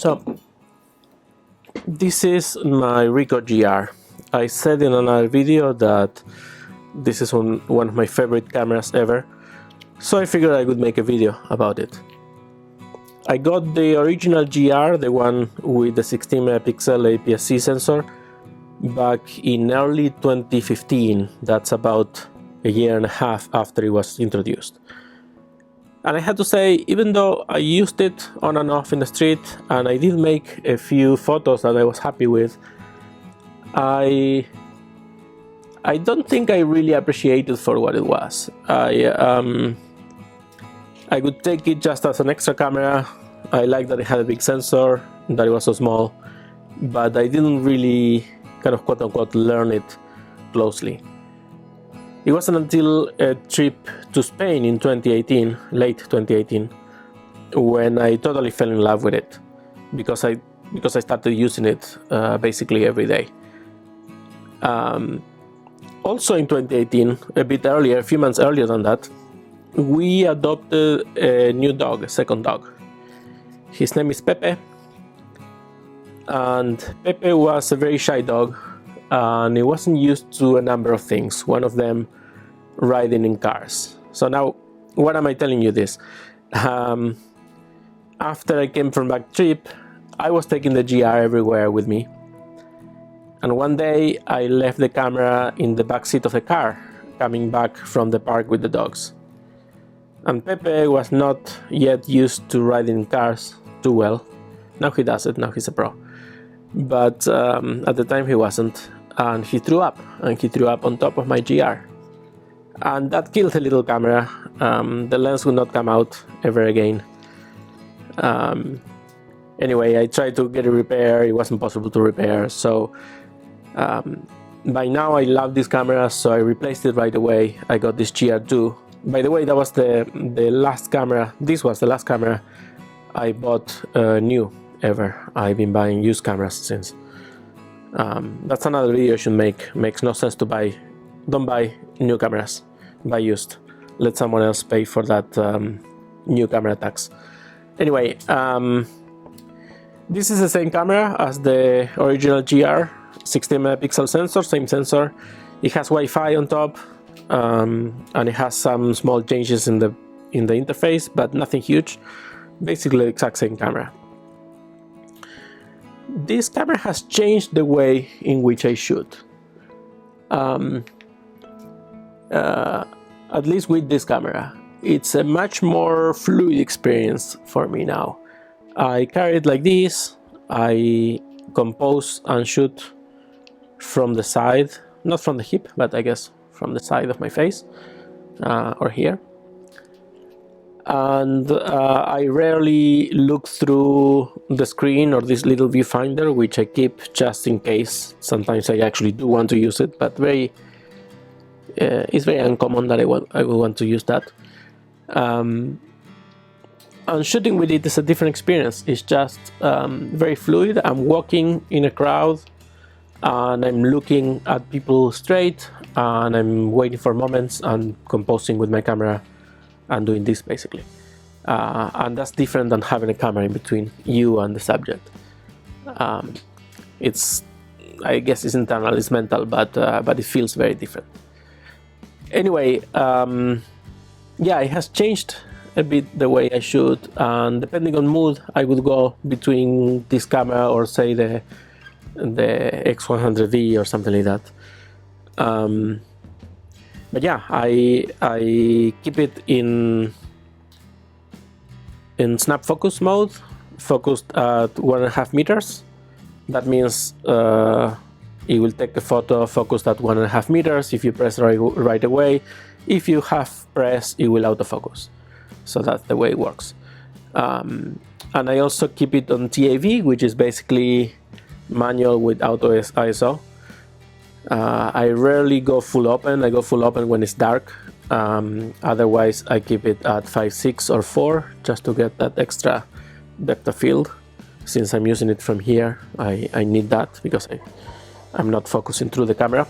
So this is my Ricoh GR. I said in another video that this is one of my favorite cameras ever, so I figured I would make a video about it. I got the original GR, the one with the 16 megapixel APS-C sensor, back in early 2015. That's about a year and a half after it was introduced. And I had to say, even though I used it on and off in the street and I did make a few photos that I was happy with, I don't think I really appreciate it for what it was. I would take it just as an extra camera. I like that it had a big sensor, that it was so small, but I didn't really kind of quote-unquote learn it closely. It wasn't until a trip to Spain in 2018, late 2018, when I totally fell in love with it, because I started using it basically every day. Also in 2018, a bit earlier, a few months earlier than that, we adopted a new dog, a second dog. His name is Pepe, and Pepe was a very shy dog, and he wasn't used to a number of things, one of them riding in cars. So now, what am I telling you this? After I came from that trip, I was taking the GR everywhere with me, and one day I left the camera in the back seat of the car, coming back from the park with the dogs. And Pepe was not yet used to riding in cars too well. Now he does it, now he's a pro. But at the time he wasn't, and he threw up on top of my GR. And that killed the little camera. The lens would not come out ever again. Anyway, I tried to get it repaired, it wasn't possible to repair, so by now I love this camera, so I replaced it right away. I got this GR II. By the way, that was the last camera, this was the last camera I bought new ever. I've been buying used cameras since. That's another video I should make. Makes no sense to buy, don't buy new cameras, buy used. Let someone else pay for that new camera tax. Anyway, this is the same camera as the original GR, 16 megapixel sensor, same sensor. It has Wi-Fi on top, and it has some small changes in the interface, but nothing huge. Basically the exact same camera. This camera has changed the way in which I shoot. At least with this camera. It's a much more fluid experience for me now. I carry it like this. I compose and shoot from the side, not from the hip, but I guess from the side of my face, or here. And I rarely look through the screen or this little viewfinder, which I keep just in case. Sometimes I actually do want to use it, but it's very uncommon that I will want to use that. And shooting with it is a different experience. It's just very fluid. I'm walking in a crowd and I'm looking at people straight, and I'm waiting for moments and composing with my camera and doing this basically. And that's different than having a camera in between you and the subject. I guess it's internal, it's mental, but it feels very different. Anyway, yeah, it has changed a bit the way I shoot, and depending on mood, I would go between this camera or say the X100V or something like that. But yeah, I keep it in snap focus mode, focused at 1.5 meters. That means it will take a photo focused at 1.5 meters if you press right away. If you have press, it will autofocus. So that's the way it works. And I also keep it on TAV, which is basically manual with auto ISO. I rarely go full open. I go full open when it's dark. Otherwise, I keep it at 5.6 or 4 just to get that extra depth of field. Since I'm using it from here, I need that because I'm not focusing through the camera.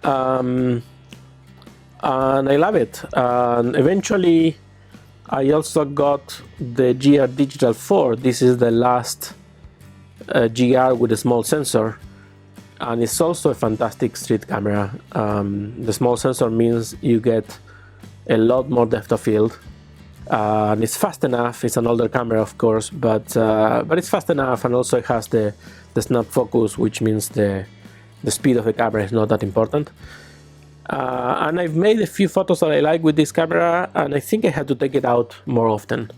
And I love it. And eventually, I also got the GR Digital 4. This is the last GR with a small sensor, and it's also a fantastic street camera. The small sensor means you get a lot more depth of field, and it's fast enough. It's an older camera, of course, but it's fast enough, and also it has the snap focus, which means the speed of the camera is not that important. And I've made a few photos that I like with this camera, and I think I had to take it out more often.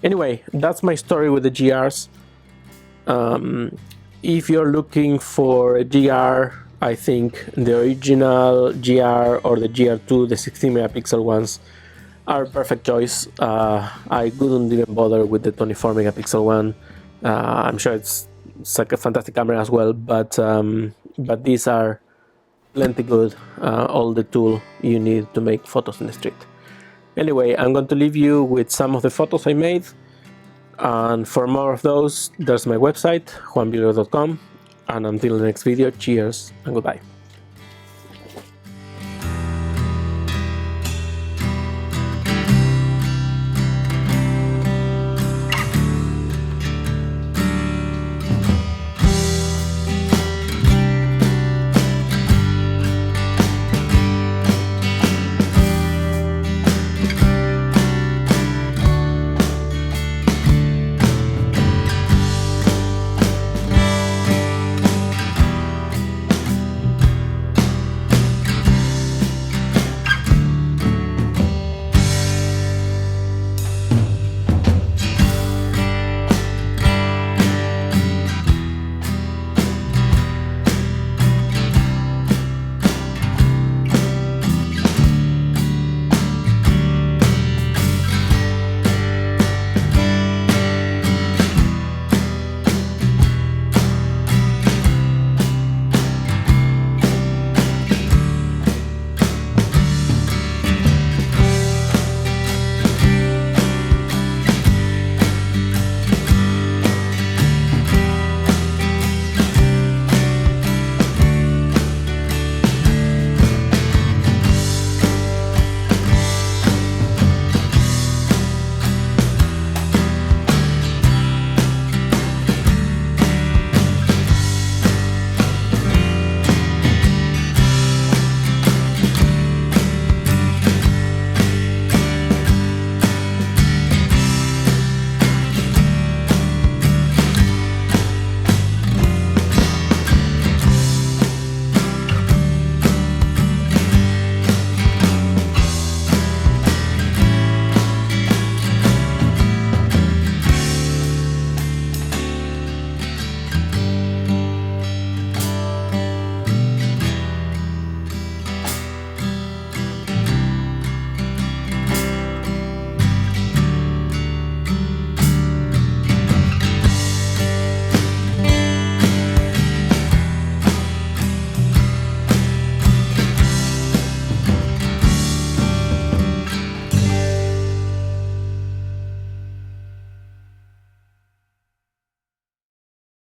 Anyway, that's my story with the GRs. If you're looking for a GR, I think the original GR or the GR2, the 16 megapixel ones, are a perfect choice. I couldn't even bother with the 24 megapixel one. I'm sure it's like a fantastic camera as well, but these are plenty good, all the tool you need to make photos in the street. Anyway, I'm going to leave you with some of the photos I made, and for more of those, there's my website, juanvillar.com, and until the next video, cheers and goodbye.